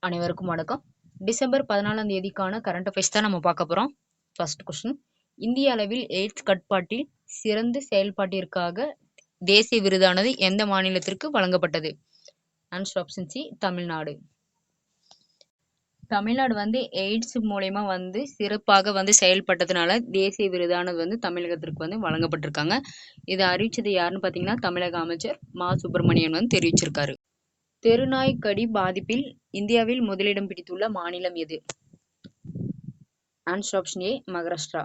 அனைவருக்கும் வணக்கம். December 14ஆம் தேதிக்கான current affairs தான் நம்ம பார்க்க போறோம். ஃபர்ஸ்ட் கொஸ்டின், இந்திய அளவில் எய்ட்ஸ் கட்டுப்பாட்டில் சிறந்த செயல்பாட்டிற்காக தேசிய விருதானது எந்த மாநிலத்திற்கு வழங்கப்பட்டது? Answer option C, Tamil Nadu. Tamil Nadu AIDS மூலயமா சிறப்பாக செயல்பட்டதுனால தேசிய விருதானது தமிழகத்திற்கு வழங்கப்பட்டிருக்காங்க. இதை அறிவிச்சது யாருன்னு பார்த்தீங்கன்னா தமிழக அமைச்சர் மா சுப்பிரமணியன் தெரிவிச்சிருக்காரு. தெருநாய் கடி பாதிப்பில் இந்தியாவில் முதலிடம் பிடித்துள்ள மாநிலம் எது? Answer option A, Maharashtra.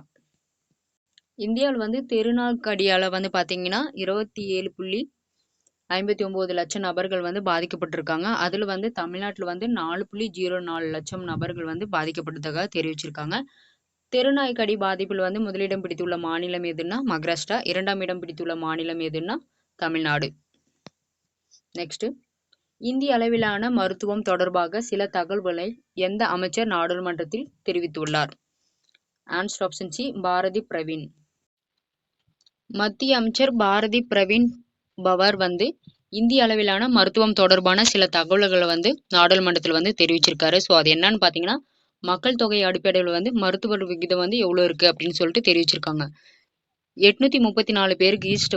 இந்தியாவில் தெருநாய் கடியால பார்த்தீங்கன்னா 27.59 லட்சம் நபர்கள் பாதிக்கப்பட்டிருக்காங்க. அதுல தமிழ்நாட்டில் 4.04 லட்சம் நபர்கள் பாதிக்கப்பட்டதாக தெரிவிச்சிருக்காங்க. தெருநாய் கடி பாதிப்பில் முதலிடம் பிடித்துள்ள மாநிலம் எதுன்னா மகாராஷ்டிரா. 2ஆம் இடம் பிடித்துள்ள மாநிலம் எதுன்னா தமிழ்நாடு. நெக்ஸ்ட், இந்திய அளவிலான மருத்துவம் தொடர்பாக சில தகவல்களை எந்த அமைச்சர் நாடாளுமன்றத்தில் தெரிவித்துள்ளார்? Answer option C, Bharati Pravin. மத்திய அமைச்சர் பாரதி பிரவீன் பவர் இந்திய அளவிலான மருத்துவம் தொடர்பான சில தகவல்களை நாடாளுமன்றத்தில் தெரிவிச்சிருக்காரு. ஸோ அது என்னன்னு பார்த்தீங்கன்னா, மக்கள் தொகை அடிப்படையில் மருத்துவர் விகிதம் எவ்வளோ இருக்கு அப்படின்னு சொல்லிட்டு தெரிவிச்சிருக்காங்க. 834 பேருக்கு ஈஸ்ட்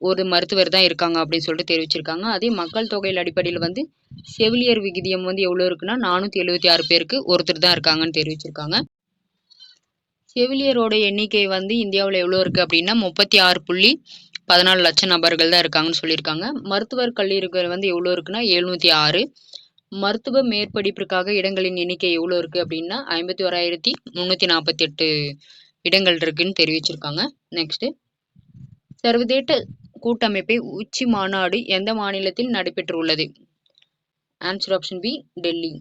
ஒரு மருத்துவர் தான் இருக்காங்க அப்படின்னு சொல்லிட்டு தெரிவிச்சிருக்காங்க. அதே மக்கள் தொகையில் அடிப்படையில் செவிலியர் விகிதம் எவ்வளோ இருக்குன்னா 476 பேருக்கு ஒருத்தர் தான் இருக்காங்கன்னு தெரிவிச்சிருக்காங்க. செவிலியரோட எண்ணிக்கை இந்தியாவில் எவ்வளோ இருக்கு அப்படின்னா 36.14 லட்சம் நபர்கள் தான் இருக்காங்கன்னு சொல்லியிருக்காங்க. மருத்துவர் கல்லூரிகள் எவ்வளோ இருக்குன்னா 706. மருத்துவ மேற்படிப்பிற்காக இடங்களின் எண்ணிக்கை எவ்வளோ இருக்கு அப்படின்னா 51,348 இடங்கள் இருக்குன்னு தெரிவிச்சிருக்காங்க. நெக்ஸ்ட், சர்வதேச கூட்டமைப்பை உச்சி மாநாடு எந்த மாநிலத்தில் நடைபெற்றுள்ளது? Answer option B, Delhi.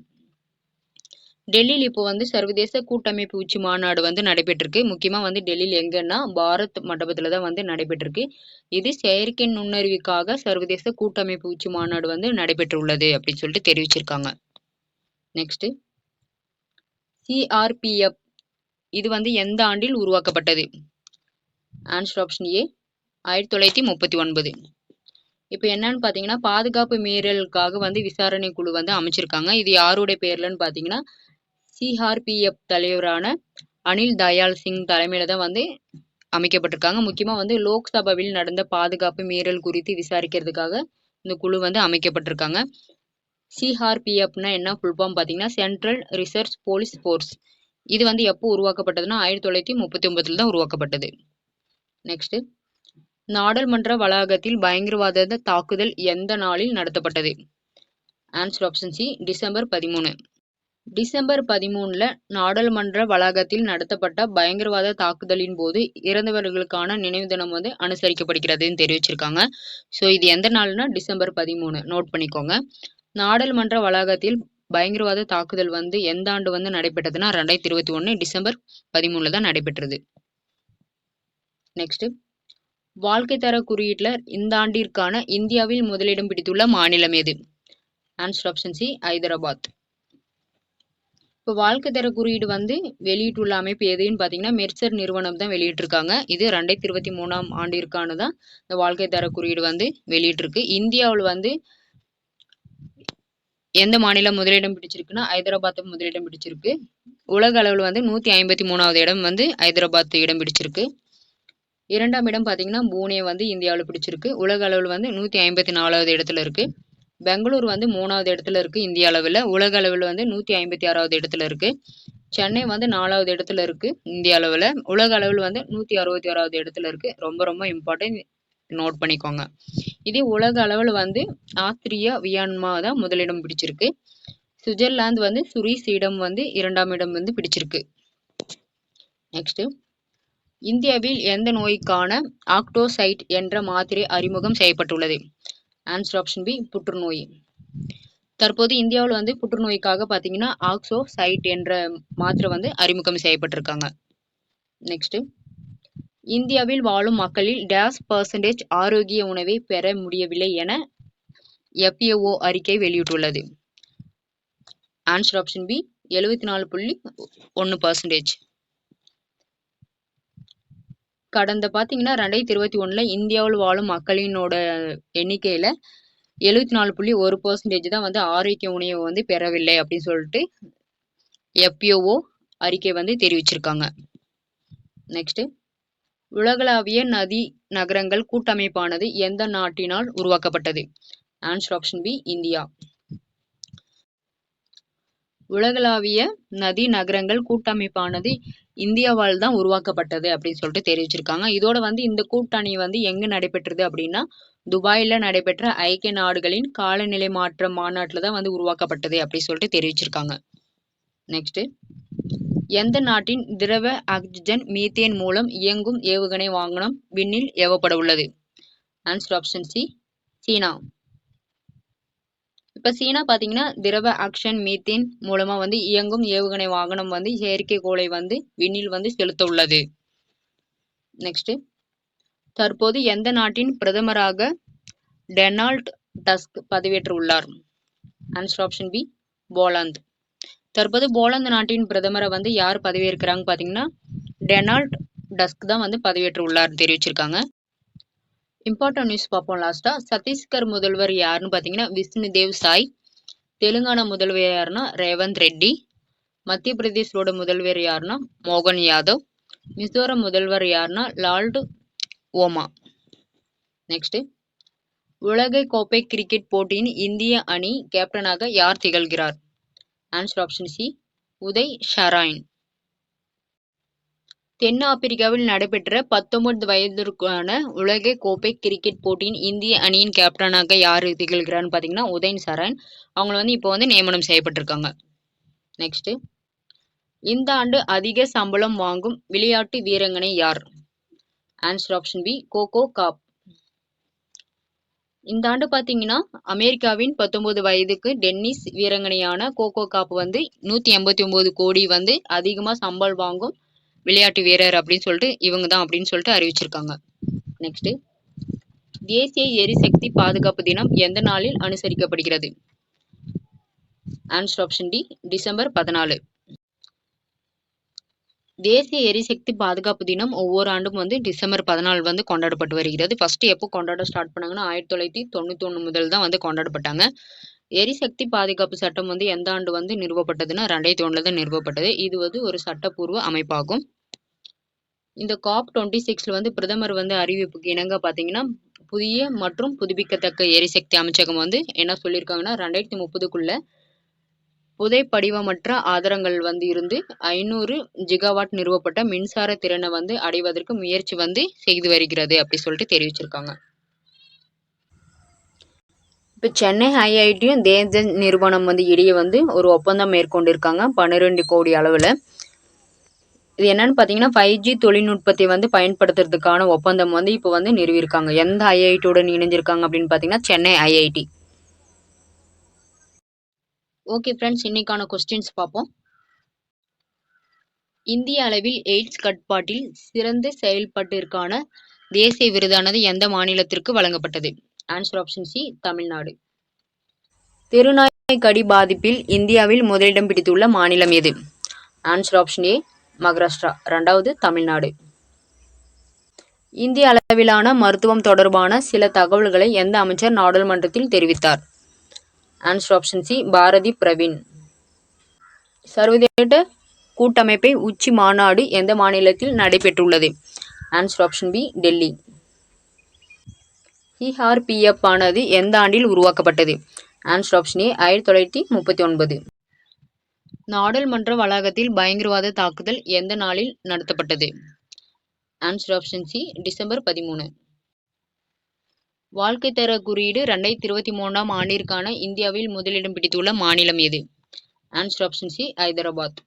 டெல்லியில் இப்போ சர்வதேச கூட்டமைப்பு உச்சி மாநாடு நடைபெற்றிருக்கு. முக்கியமா டெல்லியில் எங்கன்னா பாரத் மண்டபத்துல தான் நடைபெற்றிருக்கு. இது செயற்கை நுண்ணறிவுக்காக சர்வதேச கூட்டமைப்பு உச்சி மாநாடு நடைபெற்றுள்ளது அப்படின்னு சொல்லிட்டு தெரிவிச்சிருக்காங்க. நெக்ஸ்ட், சிஆர்பிஎஃப் இது எந்த ஆண்டில் உருவாக்கப்பட்டது? Answer option A, 1939. இப்போ என்னன்னு பார்த்தீங்கன்னா, பாதுகாப்பு மீறலுக்காக விசாரணை குழு அமைச்சிருக்காங்க. இது யாருடைய பேர்லன்னு பார்த்தீங்கன்னா, சிஆர்பிஎஃப் தலைவரான அனில் தயாள் சிங் தலைமையில தான் அமைக்கப்பட்டிருக்காங்க. முக்கியமா லோக்சபாவில் நடந்த பாதுகாப்பு மீறல் குறித்து விசாரிக்கிறதுக்காக இந்த குழு அமைக்கப்பட்டிருக்காங்க. சிஆர்பிஎஃப்னா என்ன ஃபுல் ஃபார்ம் பார்த்தீங்கன்னா, சென்ட்ரல் ரிசர்ச் போலீஸ் ஃபோர்ஸ். இது எப்போ உருவாக்கப்பட்டதுன்னா 1939 தான் உருவாக்கப்பட்டது. நெக்ஸ்ட், நாடாளுமன்ற வளாகத்தில் பயங்கரவாத தாக்குதல் எந்த நாளில் நடத்தப்பட்டது? Answer option C, December 13. December 13 நாடாளுமன்ற வளாகத்தில் நடத்தப்பட்ட பயங்கரவாத தாக்குதலின் போது இறந்தவர்களுக்கான நினைவு தினம் அனுசரிக்கப்படுகிறதுன்னு தெரிவிச்சிருக்காங்க. ஸோ இது எந்த நாள்னா டிசம்பர் 13. நோட் பண்ணிக்கோங்க. நாடாளுமன்ற வளாகத்தில் பயங்கரவாத தாக்குதல் எந்த ஆண்டு நடைபெற்றதுன்னா 2021 டிசம்பர் 13 தான் நடைபெற்றது. நெக்ஸ்ட், வாழ்க்கை தர குறியீட்டுல இந்த ஆண்டிற்கான இந்தியாவில் முதலிடம் பிடித்துள்ள மாநிலம் எது? Answer option C, Hyderabad. இப்போ வாழ்க்கை தர குறியீடு வெளியிட்டுள்ள அமைப்பு எதுன்னு பார்த்தீங்கன்னா மெர்சர் நிறுவனம் தான் வெளியிட்டிருக்காங்க. இது 2023ஆம் ஆண்டிற்கான தான் இந்த வாழ்க்கை தர குறியீடு வெளியிட்டிருக்கு. இந்தியாவில் எந்த மாநிலம் முதலிடம் பிடிச்சிருக்குன்னா ஹைதராபாத் முதலிடம் பிடிச்சிருக்கு. உலக அளவில் 153வது இடம் ஹைதராபாத் இடம் பிடிச்சிருக்கு. 2ஆம் இடம் பார்த்தீங்கன்னா பூனே இந்தியாவில் பிடிச்சிருக்கு. உலக அளவில் 154வது இடத்துல இருக்கு. பெங்களூர் 3வது இடத்துல இருக்கு இந்திய அளவில். உலக அளவில் 156வது இடத்துல இருக்கு. சென்னை 4வது இடத்துல இருக்கு இந்திய அளவில். உலக அளவில் 166வது இடத்துல இருக்கு. ரொம்ப ரொம்ப இம்பார்ட்டன்ட், நோட் பண்ணிக்கோங்க. இதே உலக அளவில் ஆஸ்திரியா வியன்னா தான் முதலிடம் பிடிச்சிருக்கு. சுவிட்சர்லாந்து சுரீஸ் இடம் 2ஆம் இடம் பிடிச்சிருக்கு. நெக்ஸ்ட், இந்தியாவில் எந்த நோய்க்கான ஆக்டோசைட் என்ற மாத்திரை அறிமுகம் செய்யப்பட்டுள்ளது? ஆன்சர் ஆப்ஷன் பி, புற்றுநோய். தற்போது இந்தியாவில் புற்றுநோய்க்காக பார்த்தீங்கன்னா ஆக்சோசைட் என்ற மாத்திரை அறிமுகம் செய்யப்பட்டிருக்காங்க. நெக்ஸ்ட், இந்தியாவில் வாழும் மக்களில் %% ஆரோக்கிய உணவை பெற முடியவில்லை என FAO அறிக்கை வெளியிட்டுள்ளது. Answer option B, 74.1%. கடந்த பார்த்தீங்கன்னா 2021 இந்தியாவில் வாழும் மக்களினோட எண்ணிக்கையில 74.1% தான் வந்து ஆரோக்கிய உணவை வந்து பெறவில்லை அப்படின்னு சொல்லிட்டு FAO அறிக்கை வந்து தெரிவிச்சிருக்காங்க. நெக்ஸ்ட், உலகளாவிய நதி நகரங்கள் கூட்டமைப்பானது எந்த நாட்டினால் உருவாக்கப்பட்டது? Answer option B, India. உலகளாவிய நதி நகரங்கள் கூட்டமைப்பானது இந்தியாவால் தான் உருவாக்கப்பட்டது அப்படின்னு சொல்லிட்டு தெரிவிச்சிருக்காங்க. இதோட வந்து இந்த கூட்டணி வந்து எங்க நடைபெற்றது அப்படின்னா துபாயில நடைபெற்ற ஐக்கிய நாடுகளின் காலநிலை மாற்ற மாநாட்டில் தான் வந்து உருவாக்கப்பட்டது அப்படின்னு சொல்லிட்டு தெரிவிச்சிருக்காங்க. நெக்ஸ்ட், எந்த நாட்டின் திரவ ஆக்சிஜன் மீத்தேன் மூலம் இயங்கும் ஏவுகணை வாகனம் விண்ணில் ஏவப்பட உள்ளது? ஆன்சர் ஆப்ஷன் சி, சீனா. இப்போ சீனா பார்த்தீங்கன்னா திரவ ஆக்சிஜன் மீத்தேன் மூலமா வந்து இயங்கும் ஏவுகணை வாகனம் வந்து செயற்கைக்கோளை வந்து விண்ணில் வந்து செலுத்த உள்ளது. நெக்ஸ்ட், தற்போது எந்த நாட்டின் பிரதமராக டொனால்ட் டஸ்க் பதவியேற்று உள்ளார்? Answer option B, Poland. தற்போது போலாந்து நாட்டின் பிரதமரை வந்து யார் பதவியேற்கிறாங்க பார்த்தீங்கன்னா டொனால்ட் டஸ்க் தான் வந்து பதவியேற்று உள்ளார் தெரிவிச்சிருக்காங்க. இம்பார்ட்டன்ட் நியூஸ் பார்ப்போம் லாஸ்டா. சத்தீஸ்கர் முதல்வர் யாருன்னு பார்த்தீங்கன்னா விஷ்ணுதேவ் சாய். தெலுங்கானா முதல்வர் யாருன்னா ரேவந்த் ரெட்டி. மத்திய பிரதேசோட முதல்வர் யாருன்னா மோகன் யாதவ். மிசோரம் முதல்வர் யாருன்னா லால்டு ஓமா. நெக்ஸ்ட், உலக கோப்பை கிரிக்கெட் போட்டியின் இந்திய அணி கேப்டனாக யார் திகழ்கிறார்? Answer option C, Uday Saharan. தென்னாப்பிரிக்காவில் நடைபெற்ற 19 வயதிற்கான உலக கோப்பை கிரிக்கெட் போட்டியின் இந்திய அணியின் கேப்டனாக யார் திகழ்கிறான்னு பார்த்தீங்கன்னா உதய் ஷராயின். அவங்க வந்து இப்போ வந்து நியமனம் செய்யப்பட்டிருக்காங்க. நெக்ஸ்ட், இந்த ஆண்டு அதிக சம்பளம் வாங்கும் விளையாட்டு வீராங்கனை யார்? Answer option B, Coco Gauff. இந்த ஆண்டு பார்த்தீங்கன்னா அமெரிக்காவின் 19 வயதுக்கு டென்னிஸ் வீராங்கனையான கோகோ காப் வந்து 189 கோடி வந்து அதிகமாக சம்பளம் வாங்கும் விளையாட்டு வீரர் அப்படின்னு சொல்லிட்டு இவங்க தான் அப்படின்னு சொல்லிட்டு அறிவிச்சிருக்காங்க. நெக்ஸ்ட், தேசிய எரிசக்தி பாதுகாப்பு தினம் எந்த நாளில் அனுசரிக்கப்படுகிறது? Answer option D, December 14. தேசிய எரிசக்தி பாதுகாப்பு தினம் ஒவ்வொரு ஆண்டும் வந்து டிசம்பர் 14 வந்து கொண்டாடப்பட்டு வருகிறது. ஃபர்ஸ்ட் எப்போ கொண்டாட ஸ்டார்ட் பண்ணாங்கன்னா 1991 முதல் தான் வந்து கொண்டாடப்பட்டாங்க. எரிசக்தி பாதுகாப்பு சட்டம் வந்து எந்த ஆண்டு வந்து நிறுவப்பட்டதுன்னா 2001 தான் நிறுவப்பட்டது. இது வந்து ஒரு சட்டப்பூர்வ அமைப்பாகும். இந்த COP26 வந்து பிரதமர் வந்து அறிவிப்புக்கு இணங்க பார்த்தீங்கன்னா புதிய மற்றும் புதுப்பிக்கத்தக்க எரிசக்தி அமைச்சகம் வந்து என்ன சொல்லியிருக்காங்கன்னா 2030க்குள்ள புதைப்படிவமற்ற ஆதாரங்கள் வந்து இருந்து 500 ஜிகாவாட் நிறுவப்பட்ட மின்சார திறனை வந்து அடைவதற்கு முயற்சி வந்து செய்து வருகிறது அப்படி சொல்லிட்டு தெரிவிச்சிருக்காங்க. இப்போ சென்னை ஐஐடியும் தேஜஸ் நிறுவனம் வந்து இடையே வந்து ஒரு ஒப்பந்தம் மேற்கொண்டிருக்காங்க 12 கோடி அளவில். இது என்னன்னு பார்த்தீங்கன்னா 5G தொழில்நுட்பத்தை வந்து பயன்படுத்துறதுக்கான ஒப்பந்தம் வந்து இப்போ வந்து நிறுவியிருக்காங்க. எந்த ஐஐடியுடன் இணைஞ்சிருக்காங்க அப்படின்னு பார்த்தீங்கன்னா சென்னை ஐஐடி. ஓகே ஃப்ரெண்ட்ஸ், இன்னைக்கான கொஸ்டின்ஸ் பார்ப்போம். இந்திய அளவில் எய்ட்ஸ் கட்டுப்பாட்டில் சிறந்த செயல்பாட்டிற்கான தேசிய விருதானது எந்த மாநிலத்திற்கு வழங்கப்பட்டது? Answer option C, Tamil Nadu. தெருநாய் கடி பாதிப்பில் இந்தியாவில் முதலிடம் பிடித்துள்ள மாநிலம் எது? Answer option A, Maharashtra. 2வது தமிழ்நாடு. இந்திய அளவிலான மருத்துவம் தொடர்பான சில தகவல்களை எந்த அமைச்சர் நாடாளுமன்றத்தில் தெரிவித்தார்? Answer option C, Bharati Pravin. சர்வதேச கூட்டமைப்பை உச்சி மாநாடு எந்த மாநிலத்தில் நடைபெற்றுள்ளது? Answer option B, Delhi. CRPF ஆனது எந்த ஆண்டில் உருவாக்கப்பட்டது? Answer option A, 1939. நாடாளுமன்ற வளாகத்தில் பயங்கரவாத தாக்குதல் எந்த நாளில் நடத்தப்பட்டது? Answer option C, December 13. வாழ்க்கை தர குறியீடு 2023 ஆண்டிற்கான இந்தியாவில் முதலிடம் பிடித்துள்ள மாநிலம் எது? Answer option C, Hyderabad.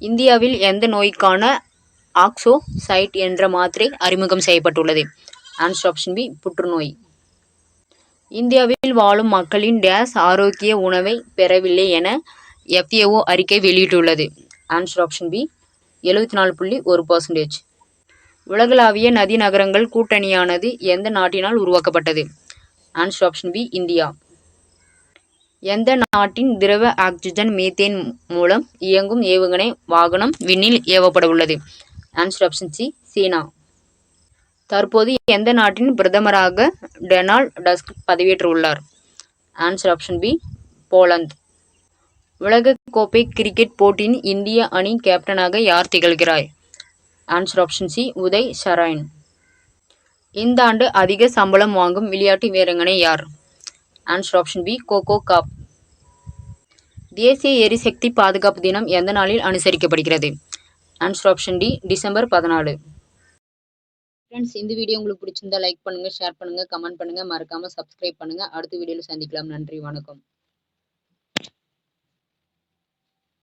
இந்தியாவில் எந்த நோய்க்கான ஆக்ஸோசைட் என்ற மாத்திரை அறிமுகம் செய்யப்பட்டுள்ளது? ஆன்சர் ஆப்ஷன் பி, புற்றுநோய். இந்தியாவில் வாழும் மக்களின் டேஸ் ஆரோக்கிய உணவை பெறவில்லை என FAO அறிக்கை வெளியிட்டுள்ளது. Answer option B, 74.1%. உலகளாவிய நதி நகரங்கள் கூட்டணியானது எந்த நாட்டினால் உருவாக்கப்பட்டது? Answer option B, India. எந்த நாட்டின் திரவ ஆக்சிஜன் மீத்தேன் மூலம் இயங்கும் ஏவுகணை வாகனம் விண்ணில் ஏவப்பட உள்ளது? ஆன்சர் ஆப்ஷன் சி, சீனா. தற்போது எந்த நாட்டின் பிரதமராக டொனால்ட் டஸ்க் பதவியேற்றுள்ளார்? ஆன்சர் ஆப்ஷன் பி, போலந்து. உலக கோப்பை கிரிக்கெட் போட்டியின் இந்திய அணி கேப்டனாக யார் திகழ்கிறார்? Answer option C, Uday Saran. இந்த ஆண்டு அதிக சம்பளம் வாங்கும் விளையாட்டு வீராங்கனை யார்? Answer option B, Coco Gauff. தேசிய எரிசக்தி பாதுகாப்பு தினம் எந்த நாளில் அனுசரிக்கப்படுகிறது? Answer option D, December 14. Friends, இந்த வீடியோ உங்களுக்கு பிடிச்சிருந்தா லைக் பண்ணுங்க, ஷேர் பண்ணுங்க, கமெண்ட் பண்ணுங்க, மறக்காம சப்ஸ்கிரைப் பண்ணுங்க. அடுத்த வீடியோவில் சந்திக்கலாம். நன்றி, வணக்கம்.